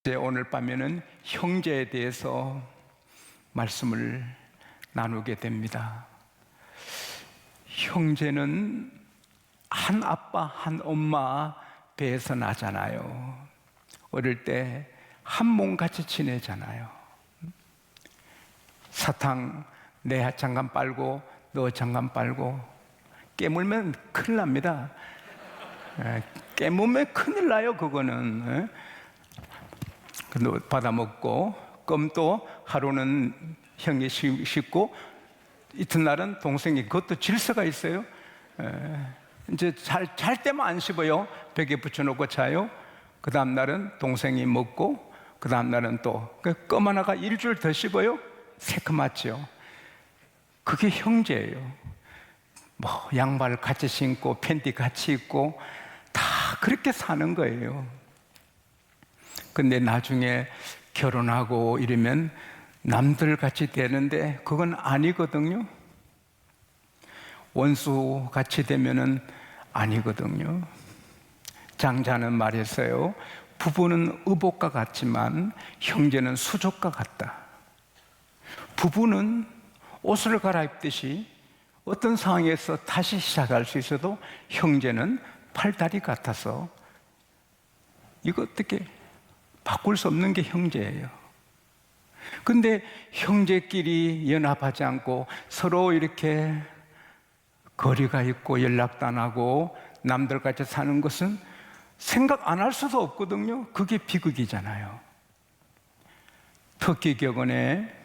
오늘 밤에는 형제에 대해서 말씀을 나누게 됩니다. 형제는 한 아빠, 한 엄마 배에서 나잖아요. 어릴 때 한 몸같이 지내잖아요. 사탕 내 장갑 빨고 너 장갑 빨고 깨물면 큰일 납니다. 깨물면 큰일 나요. 그거는 받아먹고, 껌도 하루는 형이 씹고 이튿날은 동생이, 그것도 질서가 있어요. 이제 잘 때만 안 씹어요. 벽에 붙여놓고 자요. 그 다음 날은 동생이 먹고, 그 다음 날은 또 껌 하나가 일주일 더 씹어요. 새까맣죠. 그게 형제예요. 뭐 양말 같이 신고 팬티 같이 입고 다 그렇게 사는 거예요. 근데 나중에 결혼하고 이러면 남들 같이 되는데 그건 아니거든요. 원수 같이 되면은 아니거든요. 장자는 말했어요. 부부는 의복과 같지만 형제는 수족과 같다. 부부는 옷을 갈아입듯이 어떤 상황에서 다시 시작할 수 있어도 형제는 팔다리 같아서 이거 어떻게 바꿀 수 없는 게 형제예요. 근데 형제끼리 연합하지 않고 서로 이렇게 거리가 있고 연락도 안 하고 남들같이 사는 것은 생각 안 할 수도 없거든요. 그게 비극이잖아요. 터키 격언에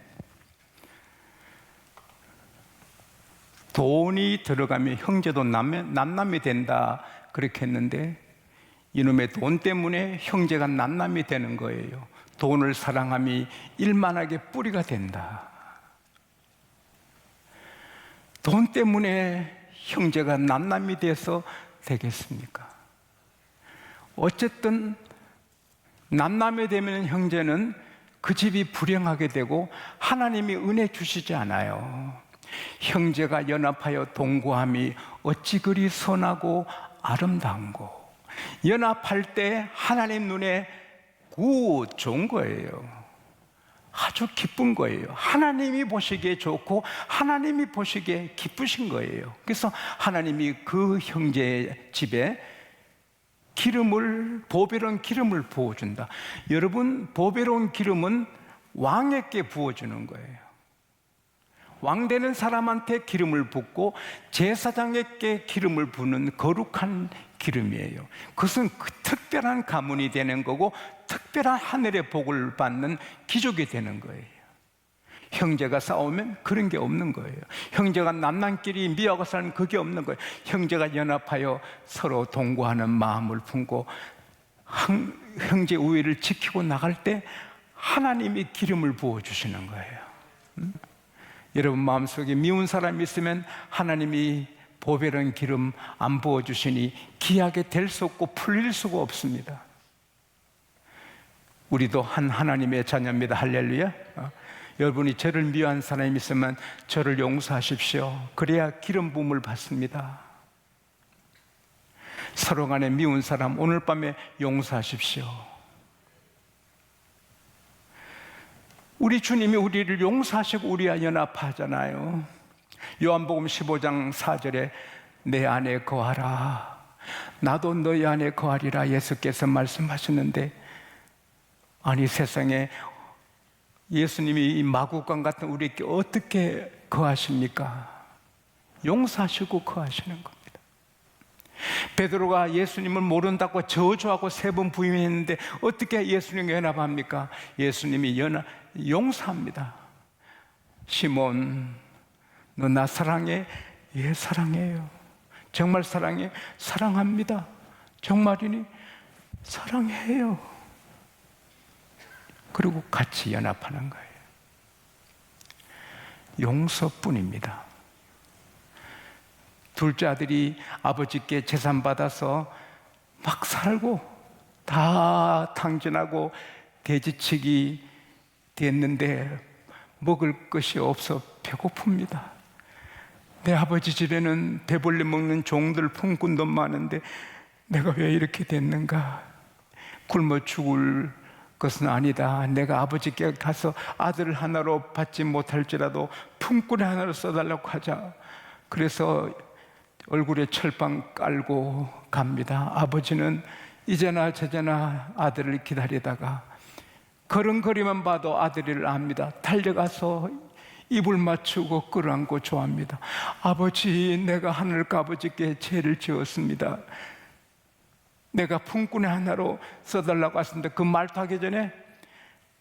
돈이 들어가면 형제도 남남이 된다 그렇게 했는데, 이놈의 돈 때문에 형제가 남남이 되는 거예요. 돈을 사랑함이 일만하게 뿌리가 된다. 돈 때문에 형제가 남남이 돼서 되겠습니까? 어쨌든 남남이 되면 형제는 그 집이 불행하게 되고 하나님이 은혜 주시지 않아요. 형제가 연합하여 동거함이 어찌 그리 선하고 아름다운고. 연합할 때 하나님 눈에 좋은 거예요. 아주 기쁜 거예요. 하나님이 보시기에 좋고 하나님이 보시기에 기쁘신 거예요. 그래서 하나님이 그 형제의 집에 보배로운 기름을 부어준다. 여러분, 보배로운 기름은 왕에게 부어주는 거예요. 왕 되는 사람한테 기름을 붓고 제사장에게 기름을 부는 거룩한 기름이에요. 그것은 특별한 가문이 되는 거고 특별한 하늘의 복을 받는 기족이 되는 거예요. 형제가 싸우면 그런 게 없는 거예요. 형제가 남남끼리 미워하고 살면 그게 없는 거예요. 형제가 연합하여 서로 동거하는 마음을 품고 형제 우애를 지키고 나갈 때 하나님이 기름을 부어주시는 거예요. 여러분 마음속에 미운 사람이 있으면 하나님이 보배로운 기름 안 부어주시니 기하게 될 수 없고 풀릴 수가 없습니다. 우리도 한 하나님의 자녀입니다. 할렐루야. 여러분이 저를 미워한 사람이 있으면 저를 용서하십시오. 그래야 기름 부음을 받습니다. 서로 간에 미운 사람 오늘 밤에 용서하십시오. 우리 주님이 우리를 용서하시고 우리와 연합하잖아요. 요한복음 15장 4절에 내 안에 거하라 나도 너희 안에 거하리라 예수께서 말씀하시는데, 아니 세상에 예수님이 이 마구간 같은 우리에게 어떻게 거하십니까? 용서하시고 거하시는 겁니다. 베드로가 예수님을 모른다고 저주하고 3번 부인했는데 어떻게 예수님과 연합합니까? 예수님이 용서합니다. 시몬, 너 나 사랑해? 예, 사랑해요. 정말 사랑해? 사랑합니다. 정말이니? 사랑해요. 그리고 같이 연합하는 거예요. 용서뿐입니다. 둘째 아들이 아버지께 재산 받아서 막 살고 다 탕진하고 돼지치기 됐는데 먹을 것이 없어 배고픕니다. 내 아버지 집에는 배불리 먹는 종들 품꾼도 많은데 내가 왜 이렇게 됐는가? 굶어 죽을 그것은 아니다. 내가 아버지께 가서 아들 하나로 받지 못할지라도 품꾼 하나로 써달라고 하자. 그래서 얼굴에 철방 깔고 갑니다. 아버지는 이제나 저제나 아들을 기다리다가 걸음걸이만 봐도 아들을 압니다. 달려가서 입을 맞추고 끌어안고 좋아합니다. 아버지, 내가 하늘과 아버지께 죄를 지었습니다. 내가 품꾼 하나로 써달라고 했습니다. 그 말도 하기 전에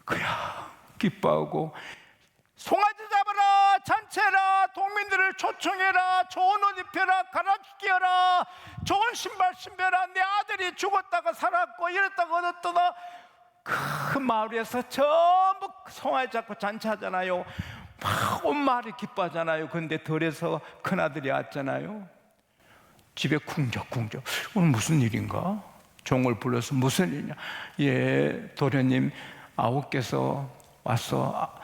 그야 기뻐하고 송아지 잡아라, 잔치해라, 동민들을 초청해라, 좋은 옷 입혀라, 가라지기 하라, 좋은 신발 신겨라. 내 아들이 죽었다가 살았고 이랬다가 얻었다가 그 마을에서 전부 송아지 잡고 잔치하잖아요. 막 온 마을이 기뻐하잖아요. 근데 덜에서 큰아들이 왔잖아요. 집에 쿵적쿵적. 오늘 무슨 일인가? 종을 불러서 무슨 일이냐? 예, 도련님 아우께서 와서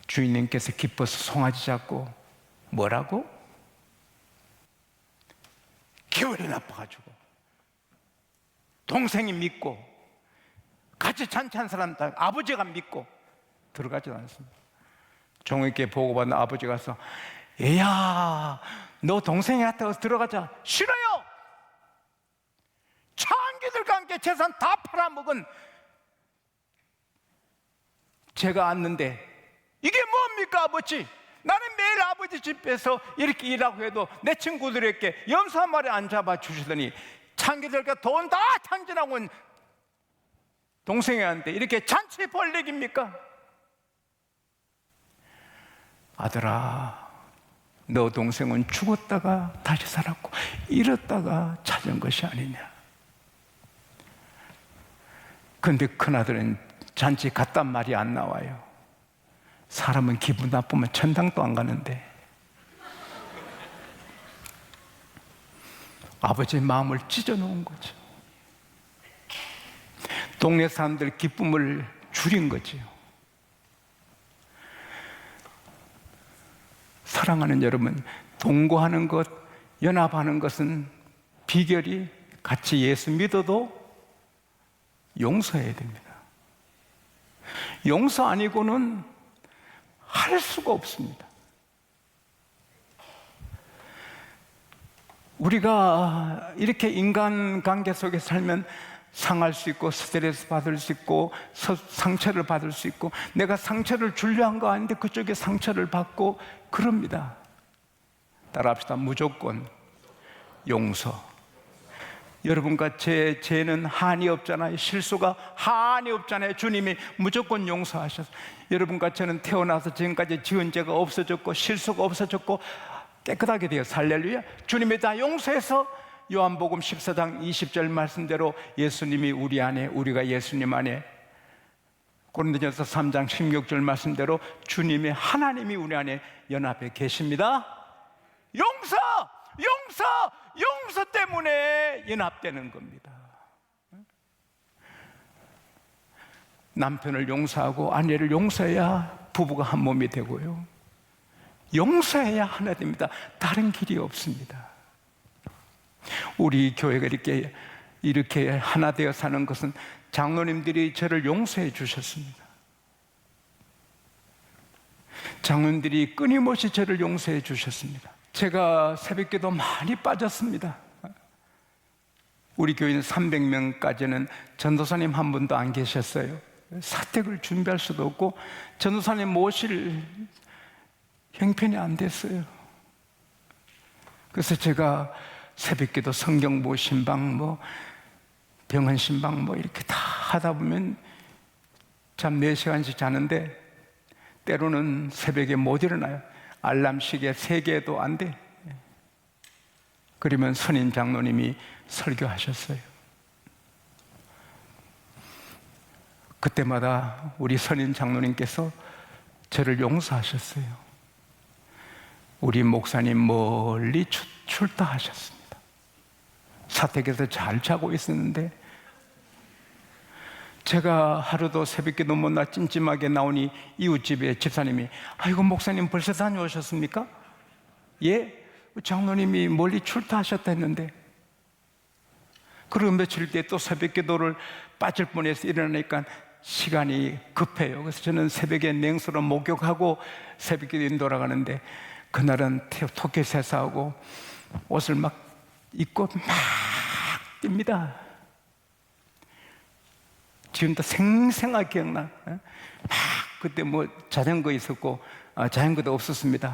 주인님께서 기뻐서 송아지 잡고. 뭐라고? 기분이 나빠가지고 동생이 믿고 같이 잔치한 사람 다 아버지가 믿고 들어가지 않습니다. 종에게 보고받은 아버지가 가서 얘야, 너 동생이 왔다고 들어가자. 싫어요. 창기들과 함께 재산 다 팔아먹은 제가 왔는데 이게 뭡니까 아버지? 나는 매일 아버지 집에서 이렇게 일하고 해도 내 친구들에게 염소 한 마리 안 잡아주시더니 창기들과 돈 다 탕진하고 온 동생한테 이렇게 잔치 벌레기입니까? 아들아, 너 동생은 죽었다가 다시 살았고 잃었다가 찾은 것이 아니냐. 근데 큰아들은 잔치 갔단 말이 안 나와요. 사람은 기분 나쁘면 천당도 안 가는데 아버지의 마음을 찢어놓은 거죠. 동네 사람들 기쁨을 줄인 거지요. 사랑하는 여러분, 동거하는 것, 연합하는 것은 비결이 같이 예수 믿어도 용서해야 됩니다. 용서 아니고는 할 수가 없습니다. 우리가 이렇게 인간관계 속에 살면 상할 수 있고 스트레스 받을 수 있고 상처를 받을 수 있고 내가 상처를 주려 한 거 아닌데 그쪽에 상처를 받고 그럽니다. 따라합시다. 무조건 용서. 여러분과 제 죄는 한이 없잖아요. 실수가 한이 없잖아요. 주님이 무조건 용서하셔서 여러분과 저는 태어나서 지금까지 지은 죄가 없어졌고 실수가 없어졌고 깨끗하게 되어서 할렐루야. 주님이 다 용서해서 요한복음 14장 20절 말씀대로 예수님이 우리 안에 우리가 예수님 안에 고린도전서 3장 16절 말씀대로 주님의 하나님이 우리 안에 연합해 계십니다. 용서! 용서! 용서 때문에 연합되는 겁니다. 남편을 용서하고 아내를 용서해야 부부가 한 몸이 되고요. 용서해야 하나 됩니다. 다른 길이 없습니다. 우리 교회가 이렇게 하나 되어 사는 것은 장로님들이 저를 용서해 주셨습니다. 장로님들이 끊임없이 저를 용서해 주셨습니다. 제가 새벽기도 많이 빠졌습니다. 우리 교회는 300명까지는 전도사님 한 분도 안 계셨어요. 사택을 준비할 수도 없고 전도사님 모실 형편이 안 됐어요. 그래서 제가 새벽기도 성경보 신방 병원 신방 이렇게 다 하다 보면 잠 4시간씩 자는데 때로는 새벽에 못 일어나요. 알람 시계 3개도 안 돼. 그러면 선임 장로님이 설교하셨어요. 그때마다 우리 선임 장로님께서 저를 용서하셨어요. 우리 목사님 멀리 출타하셨습니다. 사택에서 잘 자고 있었는데 제가 하루도 새벽기도 못 나 찜찜하게 나오니 이웃집에 집사님이 아이고 목사님 벌써 다녀오셨습니까? 예? 장로님이 멀리 출타하셨다 했는데 그리고 며칠 뒤에 또 새벽기도를 빠질 뻔해서 일어나니까 시간이 급해요. 그래서 저는 새벽에 냉수로 목욕하고 새벽에 돌아가는데, 그날은 토끼 세수하고 옷을 막 입고 막 뜁니다. 지금도 생생하게 기억나. 막 그때 뭐 자전거 있었고 자전거도 없었습니다.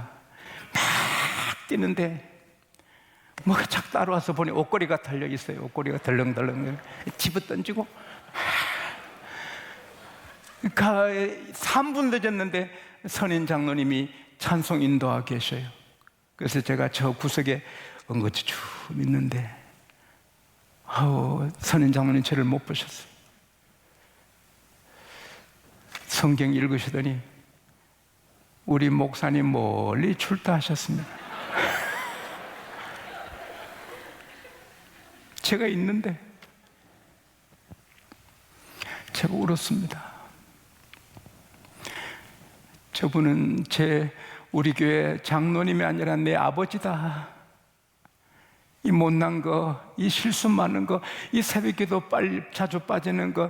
막 뛰는데 뭐가 착 따라와서 보니 옷걸이가 달려 있어요. 옷걸이가 덜렁덜렁 집어 던지고 3분 늦었는데 선인 장로님이 찬송 인도하고 계셔요. 그래서 제가 저 구석에 엉거지 쭉 있는데 선인 장로님 저를 못 보셨어요. 성경 읽으시더니 우리 목사님 멀리 출타하셨습니다. 제가 있는데 제가 울었습니다. 저분은 우리 교회 장로님이 아니라 내 아버지다. 이 못난 거, 이 실수 많은 거, 이 새벽기도 자주 빠지는 거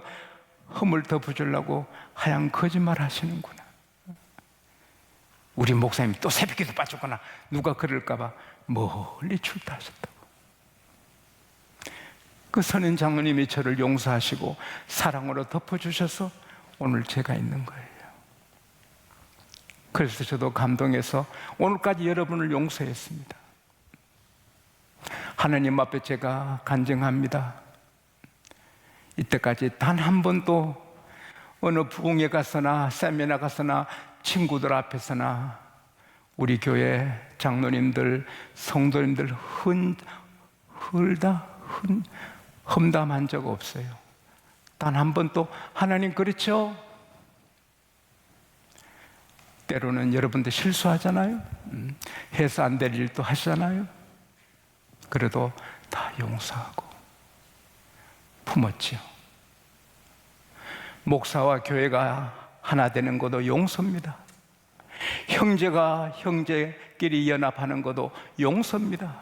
흠을 덮어주려고 하얀 거짓말 하시는구나. 우리 목사님 또 새벽기도 빠졌구나. 누가 그럴까봐 멀리 출타하셨다고. 그 선인 장로님이 저를 용서하시고 사랑으로 덮어주셔서 오늘 제가 있는 거예요. 그래서 저도 감동해서 오늘까지 여러분을 용서했습니다. 하나님 앞에 제가 간증합니다. 이때까지 단 한 번도 어느 부흥회 가서나 세미나 가서나 친구들 앞에서나 우리 교회 장로님들, 성도님들 험담한 적 없어요. 단 한 번도. 하나님 그렇죠? 때로는 여러분들 실수하잖아요. 해서 안 될 일도 하시잖아요. 그래도 다 용서하고 품었지요. 목사와 교회가 하나 되는 것도 용서입니다. 형제가 형제끼리 연합하는 것도 용서입니다.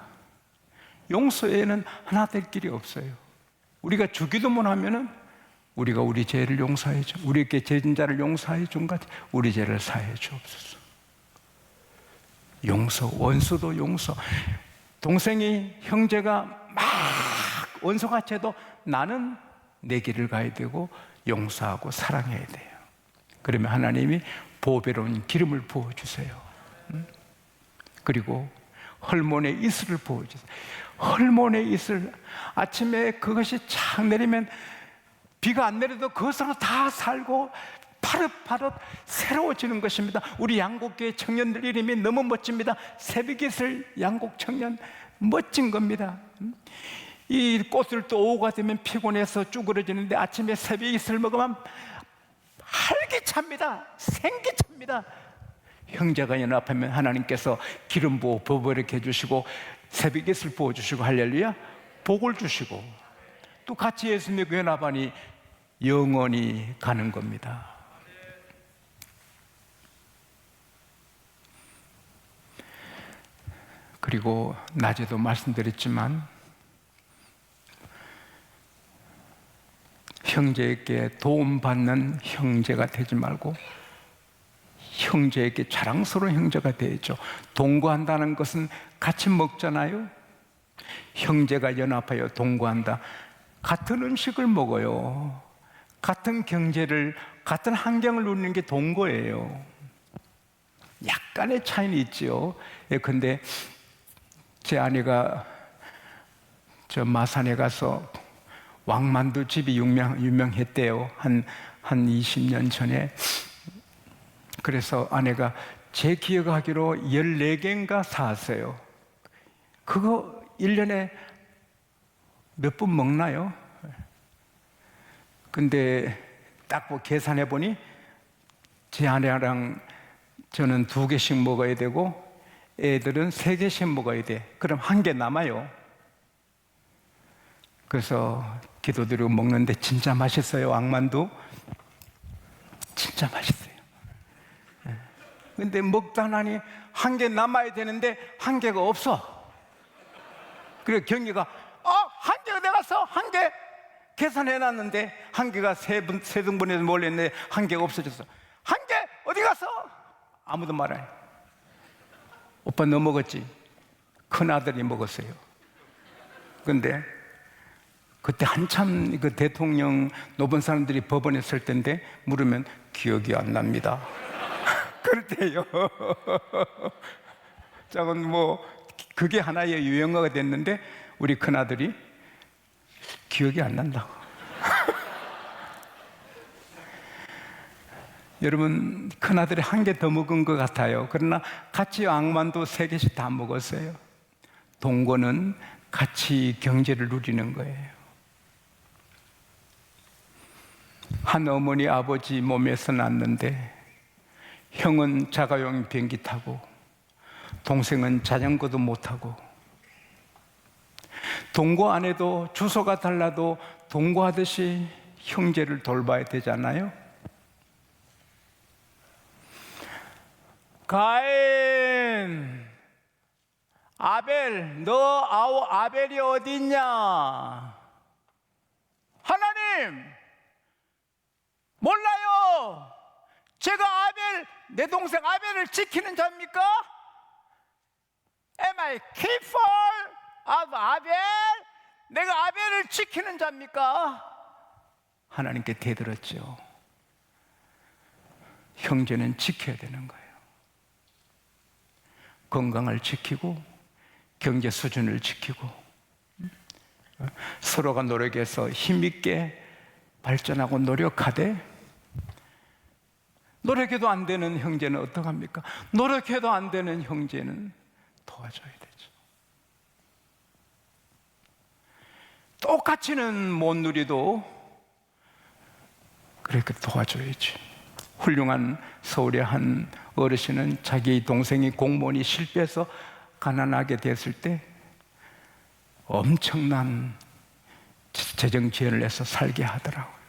용서에는 하나 될 길이 없어요. 우리가 주기도문 하면은 우리가 우리 죄를 용서해 줘. 우리에게 죄진 자를 용서해 준 같이 우리 죄를 사해 주옵소서. 용서, 원수도 용서. 동생이 형제가 막 원수가 죄도 나는 내 길을 가야 되고 용서하고 사랑해야 돼요. 그러면 하나님이 보배로운 기름을 부어주세요. 그리고 헐몬의 이슬을 부어주세요. 헐몬의 이슬, 아침에 그것이 착 내리면 비가 안 내려도 그것으로 다 살고 파릇파릇 새로워지는 것입니다. 우리 양곡교회 청년들 이름이 너무 멋집니다. 새벽이슬 양곡 청년, 멋진 겁니다. 이 꽃들도 오후가 되면 피곤해서 쭈그러지는데 아침에 새벽이슬 먹으면 활기찹니다. 생기찹니다. 형제가 연합하면 하나님께서 기름 부어 버버리게 해주시고 새벽이슬 부어주시고 할렐루야 복을 주시고 또 같이 예수 믿고 연합하니 영원히 가는 겁니다. 그리고 낮에도 말씀드렸지만 형제에게 도움받는 형제가 되지 말고 형제에게 자랑스러운 형제가 되죠. 동거한다는 것은 같이 먹잖아요. 형제가 연합하여 동거한다. 같은 음식을 먹어요. 같은 경제를, 같은 환경을 누리는 게 동거예요. 약간의 차이는 있죠. 근데 제 아내가 저 마산에 가서 왕만두 집이 유명했대요. 한 20년 전에. 그래서 아내가 제 기억하기로 14개인가 사왔어요. 그거 1년에 몇 번 먹나요? 근데 딱 계산해 보니 제 아내랑 저는 2개씩 먹어야 되고 애들은 3개씩 먹어야 돼. 그럼 1개 남아요. 그래서 기도드리고 먹는데 진짜 맛있어요. 왕만두 진짜 맛있어요. 근데 먹다 나니 1개 남아야 되는데 1개가 없어. 그래 경희가 1개 어디 갔어? 1개 계산해놨는데 한 개가 세 등분해서 몰렸는데 한 개가 없어졌어. 한 개 어디 갔어? 아무도 말 안 해. 오빠 너 먹었지? 큰 아들이 먹었어요. 근데 그때 한참 그 대통령 높은 사람들이 법원에 설 텐데 물으면 기억이 안 납니다. 그렇대요. 작은 뭐 그게 하나의 유행어가 됐는데 우리 큰 아들이 기억이 안 난다고. 여러분, 큰아들이 한 개 더 먹은 것 같아요. 그러나 같이 왕만두 3개씩 다 먹었어요. 동거는 같이 경제를 누리는 거예요. 한 어머니 아버지 몸에서 났는데 형은 자가용 비행기 타고 동생은 자전거도 못 타고, 동거 안에도 주소가 달라도 동거하듯이 형제를 돌봐야 되잖아요. 가인, 아벨, 아벨이 어디 있냐? 하나님, 몰라요. 제가 내 동생 아벨을 지키는 자입니까? Am I keeper of 아벨? 내가 아벨을 지키는 자입니까? 하나님께 대들었죠. 형제는 지켜야 되는 거예요. 건강을 지키고 경제 수준을 지키고 서로가 노력해서 힘있게 발전하고 노력하되, 노력해도 안 되는 형제는 어떡합니까? 노력해도 안 되는 형제는 도와줘야 되죠. 똑같이는 못 누리도 그렇게 도와줘야지. 훌륭한 서울의 한 어르신은 자기 동생이 공무원이 실패해서 가난하게 됐을 때 엄청난 재정 지원을 해서 살게 하더라고요.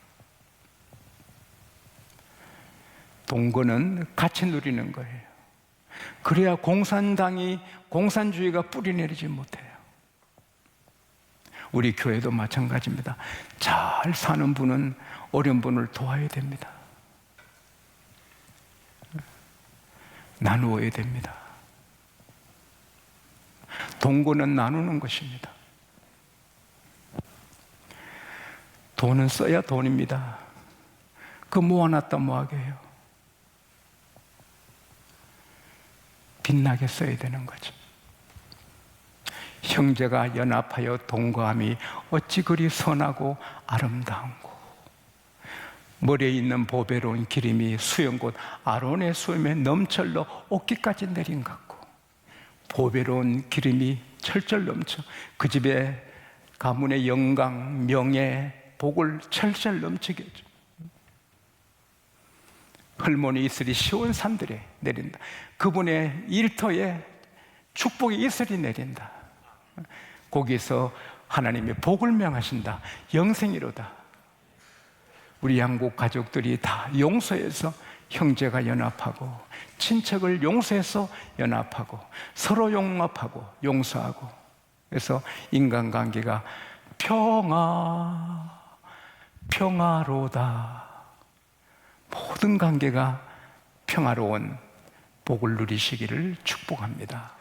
동거는 같이 누리는 거예요. 그래야 공산주의가 뿌리내리지 못해요. 우리 교회도 마찬가지입니다. 잘 사는 분은 어려운 분을 도와야 됩니다. 나누어야 됩니다. 동거는 나누는 것입니다. 돈은 써야 돈입니다. 그 모아놨다 뭐하게 해요? 빛나게 써야 되는 거죠. 형제가 연합하여 동거함이 어찌 그리 선하고 아름다운고, 머리에 있는 보배로운 기름이 수염 곧 아론의 수염에 넘철러 옷깃까지 내린 것 같고, 보배로운 기름이 철철 넘쳐 그 집에 가문의 영광, 명예, 복을 철철 넘치게 해줘. 헐모니 이슬이 시온 산들에 내린다. 그분의 일터에 축복의 이슬이 내린다. 거기서 하나님의 복을 명하신다. 영생이로다. 우리 양국 가족들이 다 용서해서 형제가 연합하고, 친척을 용서해서 연합하고, 서로 용납하고 용서하고, 그래서 인간관계가 평화로다. 모든 관계가 평화로운 복을 누리시기를 축복합니다.